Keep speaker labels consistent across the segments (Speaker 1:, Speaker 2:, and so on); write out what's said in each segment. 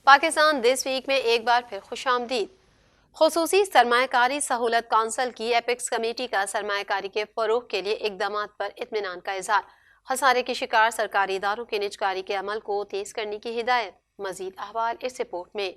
Speaker 1: Pakistan this week میں ایک بار پھر خوش آمدید۔ خصوصی سرمایہ کاری سہولت کونسل کی ایپیکس کمیٹی کا سرمایہ کاری کے فروغ کے لیے اقدامات پر اطمینان کا اظہار۔ خسارے کے شکار سرکاری اداروں کے نجکاری کے عمل کو تیز کرنے کی ہدایت۔ مزید احوال اس رپورٹ میں۔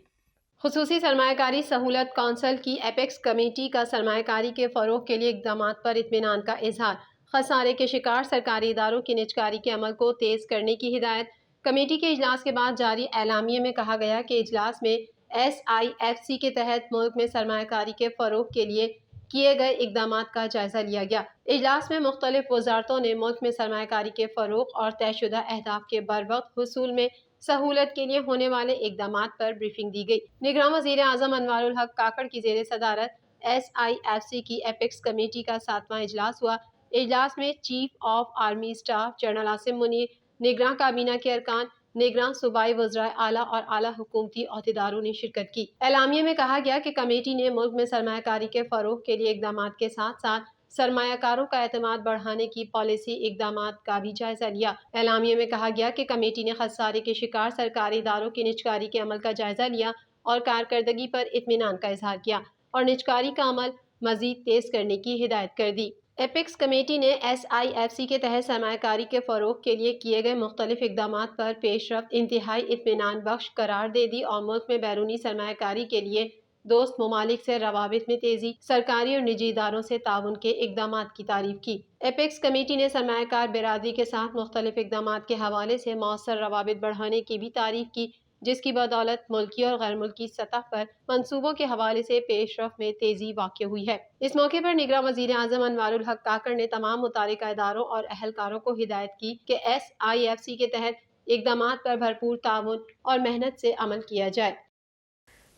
Speaker 1: خصوصی سرمایہ کاری سہولت کونسل کی ایپیکس کمیٹی کا سرمایہ کاری کے فروغ کے لیے اقدامات پر اطمینان کا اظہار۔ خسارے کے شکار سرکاری اداروں کی نجکاری کے عمل کو تیز کرنے کی ہدایت۔ کمیٹی کے اجلاس کے بعد جاری اعلامیے میں کہا گیا کہ اجلاس میں SIFC کے تحت ملک میں سرمایہ کاری کے فروغ کے لیے کیے گئے اقدامات کا جائزہ لیا گیا۔ اجلاس میں مختلف وزارتوں نے ملک میں سرمایہ کاری کے فروغ اور طے شدہ اہداف کے بروقت حصول میں سہولت کے لیے ہونے والے اقدامات پر بریفنگ دی گئی۔ نگراں وزیر اعظم انوار الحق کاکڑ کی زیر صدارت SIFC کی ایپیکس کمیٹی کا 7واں اجلاس ہوا۔ اجلاس میں chief of army staff general Asim Munir, نگراں کابینہ کے ارکان، نگراں صوبائی وزرائے اعلیٰ اور اعلیٰ حکومتی عہدیداروں نے شرکت کی۔ اعلامیے میں کہا گیا کہ کمیٹی نے ملک میں سرمایہ کاری کے فروغ کے لیے اقدامات کے ساتھ ساتھ سرمایہ کاروں کا اعتماد بڑھانے کی پالیسی اقدامات کا بھی جائزہ لیا۔ اعلامیے میں کہا گیا کہ کمیٹی نے خسارے کے شکار سرکاری اداروں کی نجکاری کے عمل کا جائزہ لیا اور کارکردگی پر اطمینان کا اظہار کیا اور نجکاری کا عمل مزید تیز کرنے کی ہدایت کر دی۔ ایپیکس کمیٹی نے SIFC کے تحت سرمایہ کاری کے فروغ کے لیے کیے گئے مختلف اقدامات پر پیش رفت انتہائی اطمینان بخش قرار دے دی اور ملک میں بیرونی سرمایہ کاری کے لیے دوست ممالک سے روابط میں تیزی، سرکاری اور نجی اداروں سے تعاون کے اقدامات کی تعریف کی۔ ایپیکس کمیٹی نے سرمایہ کار برادری کے ساتھ مختلف اقدامات کے حوالے سے مؤثر روابط بڑھانے کی بھی تعریف کی، جس کی بدولت ملکی اور غیر ملکی سطح پر منصوبوں کے حوالے سے پیش رفت میں تیزی واقع ہوئی ہے۔ اس موقع پر نگراں وزیر اعظم انوار الحق کاکڑ نے تمام متعلقہ اداروں اور اہلکاروں کو ہدایت کی کہ SIFC کے تحت اقدامات پر بھرپور تعاون اور محنت سے عمل کیا جائے۔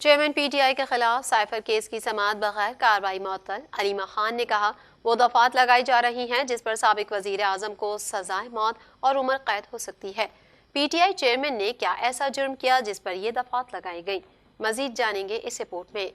Speaker 1: چیئرمین PTI کے خلاف سائفر کیس کی سماعت بغیر کارروائی معطل۔ علیمہ خان نے کہا وہ دفعات لگائی جا رہی ہیں جس پر سابق وزیر اعظم کو سزائے موت اور عمر قید ہو سکتی ہے۔ PTI چیئرمین نے کیا ایسا جرم کیا جس پر یہ دفعات لگائی گئی؟ مزید جانیں گے اس رپورٹ میں۔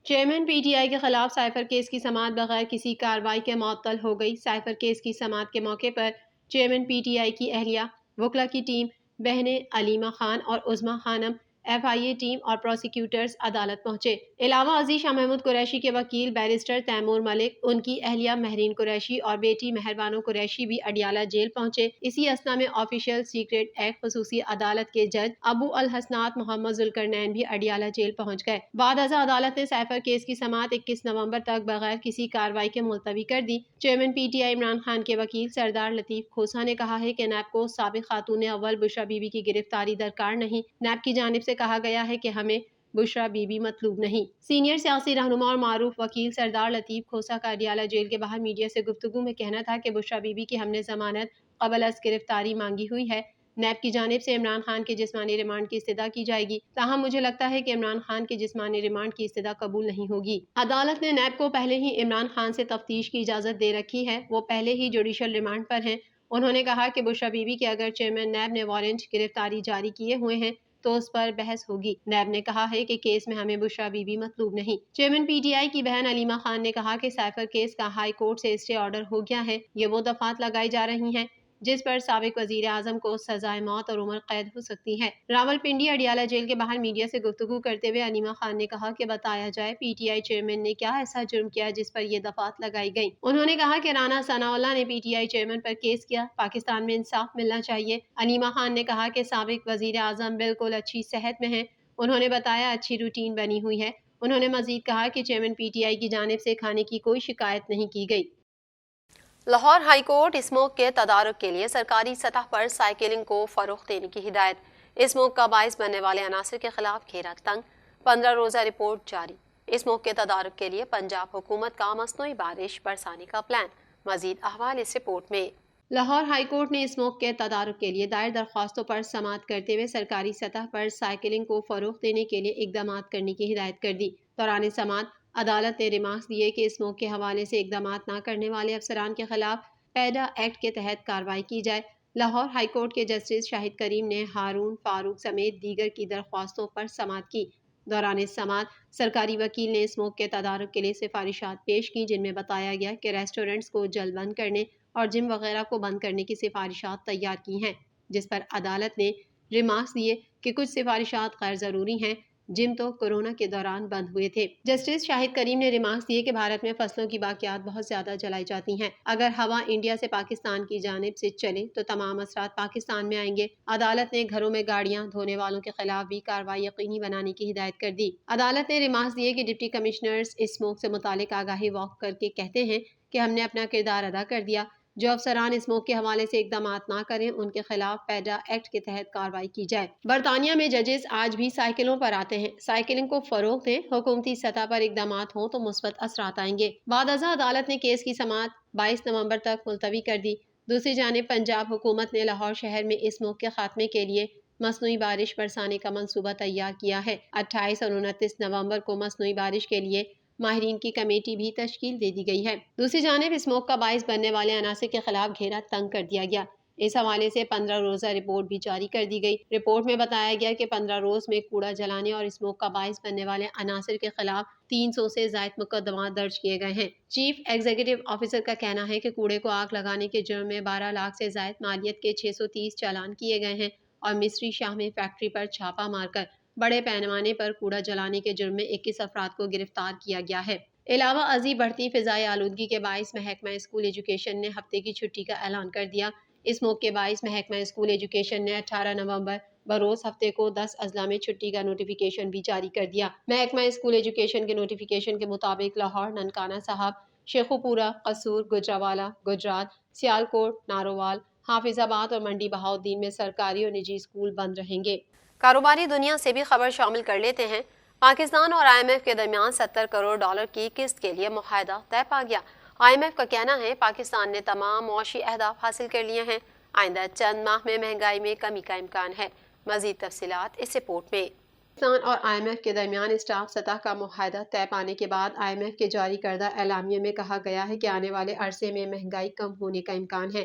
Speaker 1: چیئرمین PTI کے خلاف سائفر کیس کی سماعت بغیر کسی کارروائی کے معطل ہو گئی۔ سائفر کیس کی سماعت کے موقع پر چیئرمین PTI کی اہلیہ، وکلا کی ٹیم، بہنیں علیمہ خان اور عظمیٰ خانم، FIA ٹیم اور پروسیکیوٹرز عدالت پہنچے۔ علاوہ ازیں شاہ محمود قریشی کے وکیل بیرسٹر تیمور ملک، ان کی اہلیہ مہرین قریشی اور بیٹی مہر بانو قریشی بھی اڈیالہ جیل پہنچے۔ اسی اثنا میں آفیشل سیکریٹ ایکٹ خصوصی عدالت کے جج ابو الحسنات محمد ذوالقرنین بھی اڈیالہ جیل پہنچ گئے۔ بعد ازاں عدالت نے سائفر کیس کی سماعت 21 نومبر تک بغیر کسی کارروائی کے ملتوی کر دی۔ چیئرمین PTI عمران خان کے وکیل سردار لطیف کھوسہ نے کہا ہے کہ نیب کو سابق خاتون اول بشریٰ بی بی کی گرفتاری درکار نہیں۔ نیب کی جانب سے کہا گیا ہے کہ ہمیں بشریٰ بی بی مطلوب نہیں۔ سینئر سیاسی رہنما اور معروف وکیل سردار لطیف کھوسہ کا اڈیالہ جیل کے باہر میڈیا سے گفتگو میں کہنا تھا کہ بشریٰ بی بی کی ہم نے ضمانت قبل از گرفتاری مانگی ہوئی ہے۔ نیب کی جانب سے عمران خان کے جسمانی ریمانڈ کی استدعا کی جائے گی، تاہم مجھے لگتا ہے کہ عمران خان کے جسمانی ریمانڈ کی استدعا قبول نہیں ہوگی۔ عدالت نے نیب کو پہلے ہی عمران خان سے تفتیش کی اجازت دے رکھی ہے، وہ پہلے ہی جوڈیشل ریمانڈ پر ہیں۔ انہوں نے کہا کہ بشریٰ بی بی کے اگر چیئرمین نیب نے وارنٹ گرفتاری جاری کیے ہوئے ہیں تو اس پر بحث ہوگی۔ نیب نے کہا ہے کہ کیس میں ہمیں بشریٰ بی بی مطلوب نہیں۔ چیئرمین PTI کی بہن علیمہ خان نے کہا کہ سائفر کیس کا ہائی کورٹ سے اسٹے آرڈر ہو گیا ہے۔ یہ وہ دفعات لگائی جا رہی ہیں جس پر سابق وزیر اعظم کو سزائے موت اور عمر قید ہو سکتی ہے۔ راولپنڈی اڈیالہ جیل کے باہر میڈیا سے گفتگو کرتے ہوئے علیمہ خان نے کہا کہ بتایا جائے PTI چیئرمین نے کیا ایسا جرم کیا جس پر یہ دفعات لگائی گئیں۔ انہوں نے کہا کہ رانا ثناء اللہ نے PTI چیئرمین پر کیس کیا، پاکستان میں انصاف ملنا چاہیے۔ علیمہ خان نے کہا کہ سابق وزیر اعظم بالکل اچھی صحت میں ہیں۔ انہوں نے بتایا اچھی روٹین بنی ہوئی ہے۔ انہوں نے مزید کہا کہ چیئرمین PTI کی جانب سے کھانے کی کوئی شکایت نہیں کی گئی۔ لاہور ہائی کورٹ اسموک کے تدارک کے لیے سرکاری سطح پر سائیکلنگ کو فروغ دینے کی ہدایت۔ اسموک کا باعث بننے والے عناصر کے خلاف گھیرا تنگ، 15 روزہ رپورٹ جاری۔ اسموک کے تدارک کے لیے پنجاب حکومت کا مصنوعی بارش برسانے کا پلان۔ مزید احوال اس رپورٹ میں۔ لاہور ہائی کورٹ نے اسموک کے تدارک کے لیے دائر درخواستوں پر سماعت کرتے ہوئے سرکاری سطح پر سائیکلنگ کو فروغ دینے کے لیے اقدامات کرنے کی ہدایت کر دی۔ دوران سماعت عدالت نے ریمارکس دیے کہ اسموک کے حوالے سے اقدامات نہ کرنے والے افسران کے خلاف پیڈا ایکٹ کے تحت کارروائی کی جائے۔ لاہور ہائی کورٹ کے جسٹس شاہد کریم نے ہارون فاروق سمیت دیگر کی درخواستوں پر سماعت کی۔ دوران سماعت سرکاری وکیل نے اسموک کے تدارک کے لیے سفارشات پیش کی، جن میں بتایا گیا کہ ریسٹورنٹس کو جلد بند کرنے اور جم وغیرہ کو بند کرنے کی سفارشات تیار کی ہیں، جس پر عدالت نے ریمارکس دیے کہ کچھ سفارشات غیر ضروری ہیں۔ جم تو کورونا کے دوران بند ہوئے تھے۔ جسٹس شاہد کریم نے ریمارکس دیے کہ بھارت میں فصلوں کی باقیات بہت زیادہ جلائی جاتی ہیں۔ اگر ہوا انڈیا سے پاکستان کی جانب سے چلے تو تمام اثرات پاکستان میں آئیں گے۔ عدالت نے گھروں میں گاڑیاں دھونے والوں کے خلاف بھی کارروائی یقینی بنانے کی ہدایت کر دی۔ عدالت نے ریمارکس دیے کہ ڈپٹی کمشنرز اسموک سے متعلق آگاہی واک کر کے کہتے ہیں کہ ہم نے اپنا کردار ادا کر دیا۔ جو افسران اسموک کے حوالے سے اقدامات نہ کریں ان کے خلاف پیڈا ایکٹ کے تحت کارروائی کی جائے۔ برطانیہ میں ججز آج بھی سائیکلوں پر آتے ہیں۔ سائیکلنگ کو فروغ دیں، حکومتی سطح پر اقدامات ہوں تو مثبت اثرات آئیں گے۔ بعد ازاں عدالت نے کیس کی سماعت 22 نومبر تک ملتوی کر دی۔ دوسری جانب پنجاب حکومت نے لاہور شہر میں اسموک کے خاتمے کے لیے مصنوعی بارش برسانے کا منصوبہ تیار کیا ہے۔ 28 اور 29 نومبر کو مصنوعی بارش کے لیے ماہرین کی کمیٹی بھی تشکیل دے دی گئی ہے۔ دوسری جانب اسموک کا باعث بننے والے عناصر کے خلاف گھیرا تنگ کر دیا گیا۔ اس حوالے سے 15 روزہ رپورٹ بھی جاری کر دی گئی۔ رپورٹ میں بتایا گیا کہ 15 روز میں کوڑا جلانے اور اسموک کا باعث بننے والے عناصر کے خلاف 300 سے زائد مقدمات درج کیے گئے ہیں۔ چیف ایگزیکٹو آفیسر کا کہنا ہے کہ کوڑے کو آگ لگانے کے جرم میں 12 لاکھ سے زائد مالیت کے 630 چالان کیے گئے ہیں اور مصری شاہ میں فیکٹری پر چھاپہ مار کر بڑے پیمانے پر کوڑا جلانے کے جرم میں 21 افراد کو گرفتار کیا گیا ہے۔ علاوہ ازیں بڑھتی فضائی آلودگی کے باعث محکمہ اسکول ایجوکیشن نے ہفتے کی چھٹی کا اعلان کر دیا۔ اسموک کے باعث محکمہ اسکول ایجوکیشن نے 18 نومبر بروز ہفتے کو 10 اضلاع میں چھٹی کا نوٹیفیکیشن بھی جاری کر دیا۔ محکمہ اسکول ایجوکیشن کے نوٹیفیکیشن کے مطابق لاہور، ننکانہ صاحب، شیخو پورہ، قصور، گجرانوالہ، گجرات، سیالکوٹ، نارووال، حافظ آباد اور منڈی بہاؤالدین میں سرکاری اور نجی اسکول بند رہیں گے۔ کاروباری دنیا سے بھی خبر شامل کر لیتے ہیں۔ پاکستان اور آئی ایم ایف کے درمیان 70 کروڑ ڈالر کی قسط کے لیے معاہدہ طے پا گیا۔ آئی ایم ایف کا کہنا ہے پاکستان نے تمام معاشی اہداف حاصل کر لیے ہیں۔ آئندہ چند ماہ میں مہنگائی میں کمی کا امکان ہے۔ مزید تفصیلات اس رپورٹ میں۔ پاکستان اور آئی ایم ایف کے درمیان اسٹاف سطح کا معاہدہ طے پانے کے بعد آئی ایم ایف کے جاری کردہ اعلامیے میں کہا گیا ہے کہ آنے والے عرصے میں مہنگائی کم ہونے کا امکان ہے۔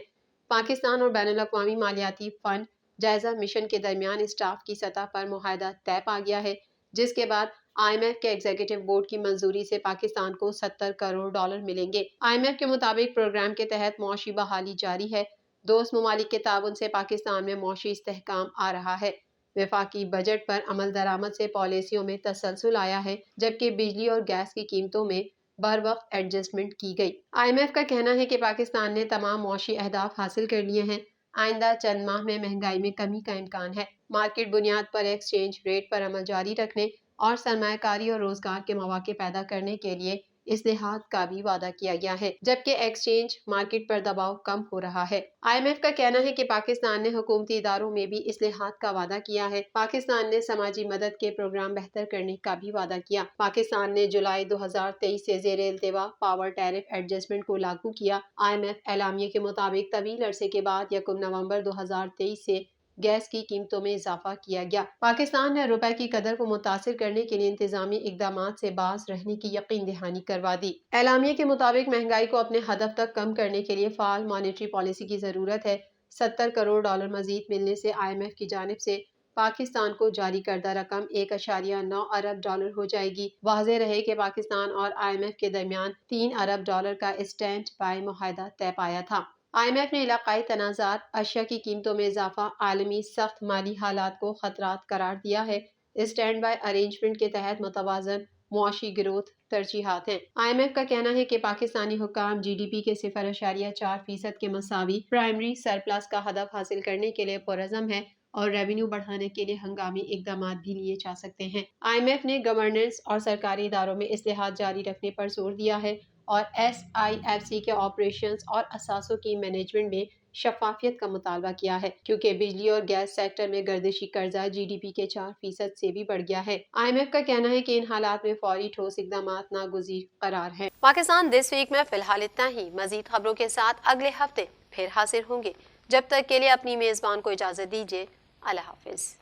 Speaker 1: پاکستان اور بین الاقوامی مالیاتی فنڈ جائزہ مشن کے درمیان اسٹاف کی سطح پر معاہدہ طے پا گیا ہے، جس کے بعد آئی ایم ایف کے ایگزیکٹو بورڈ کی منظوری سے پاکستان کو 70 کروڑ ڈالر ملیں گے۔ آئی ایم ایف کے مطابق پروگرام کے تحت معاشی بحالی جاری ہے۔ دوست ممالک کے تعاون سے پاکستان میں معاشی استحکام آ رہا ہے۔ وفاقی بجٹ پر عمل درآمد سے پالیسیوں میں تسلسل آیا ہے، جبکہ بجلی اور گیس کی قیمتوں میں بر وقت ایڈجسٹمنٹ کی گئی۔ آئی ایم ایف کا کہنا ہے کہ پاکستان نے تمام معاشی اہداف حاصل کر لیے ہیں۔ آئندہ چند ماہ میں مہنگائی میں کمی کا امکان ہے۔ مارکیٹ بنیاد پر ایکسچینج ریٹ پر عمل جاری رکھنے اور سرمایہ کاری اور روزگار کے مواقع پیدا کرنے کے لیے اصلاحات کا بھی وعدہ کیا گیا ہے، جبکہ ایکسچینج مارکیٹ پر دباؤ کم ہو رہا ہے۔ آئی ایم ایف کا کہنا ہے کہ پاکستان نے حکومتی اداروں میں بھی اصلاحات کا وعدہ کیا ہے۔ پاکستان نے سماجی مدد کے پروگرام بہتر کرنے کا بھی وعدہ کیا۔ پاکستان نے جولائی 2023 سے زیر التوا پاور ٹیرف ایڈجسٹمنٹ کو لاگو کیا۔ آئی ایم ایف اعلامیے کے مطابق طویل عرصے کے بعد 1 نومبر 2023 سے گیس کی قیمتوں میں اضافہ کیا گیا۔ پاکستان نے روپے کی قدر کو متاثر کرنے کے لیے انتظامی اقدامات سے باز رہنے کی یقین دہانی کروا دی۔ اعلامیے کے مطابق مہنگائی کو اپنے ہدف تک کم کرنے کے لیے فعال مانیٹری پالیسی کی ضرورت ہے۔ 70 کروڑ ڈالر مزید ملنے سے آئی ایم ایف کی جانب سے پاکستان کو جاری کردہ رقم 1.9 ارب ڈالر ہو جائے گی۔ واضح رہے کہ پاکستان اور آئی ایم ایف کے درمیان 3 ارب ڈالر کا اسٹینڈ بائی معاہدہ طے پایا تھا۔ آئی ایم ایف نے علاقائی تنازعات، اشیاء کی قیمتوں میں اضافہ، عالمی سخت مالی حالات کو خطرات قرار دیا ہے۔ اسٹینڈ بائی ارینجمنٹ کے تحت متوازن معاشی گروتھ ترجیحات ہیں۔ آئی ایم ایف کا کہنا ہے کہ پاکستانی حکام جی ڈی پی کے 0.4% کے مساوی پرائمری سرپلس کا ہدف حاصل کرنے کے لیے پرعزم ہے اور ریونیو بڑھانے کے لیے ہنگامی اقدامات بھی لیے جا سکتے ہیں۔ آئی ایم ایف نے گورننس اور سرکاری اداروں میں اصلاحات جاری رکھنے پر زور دیا ہے اور ایس آئی ایف سی کے آپریشنز اور اثاثوں کی مینجمنٹ میں شفافیت کا مطالبہ کیا ہے، کیونکہ بجلی اور گیس سیکٹر میں گردشی قرضہ جی ڈی پی کے 4% سے بھی بڑھ گیا ہے۔ آئی ایم ایف کا کہنا ہے کہ ان حالات میں فوری ٹھوس اقدامات ناگزیر قرار ہیں۔ پاکستان دس ویک میں فی الحال اتنا ہی۔ مزید خبروں کے ساتھ اگلے ہفتے پھر حاضر ہوں گے۔ جب تک کے لیے اپنی میزبان کو اجازت دیجیے۔ اللہ حافظ۔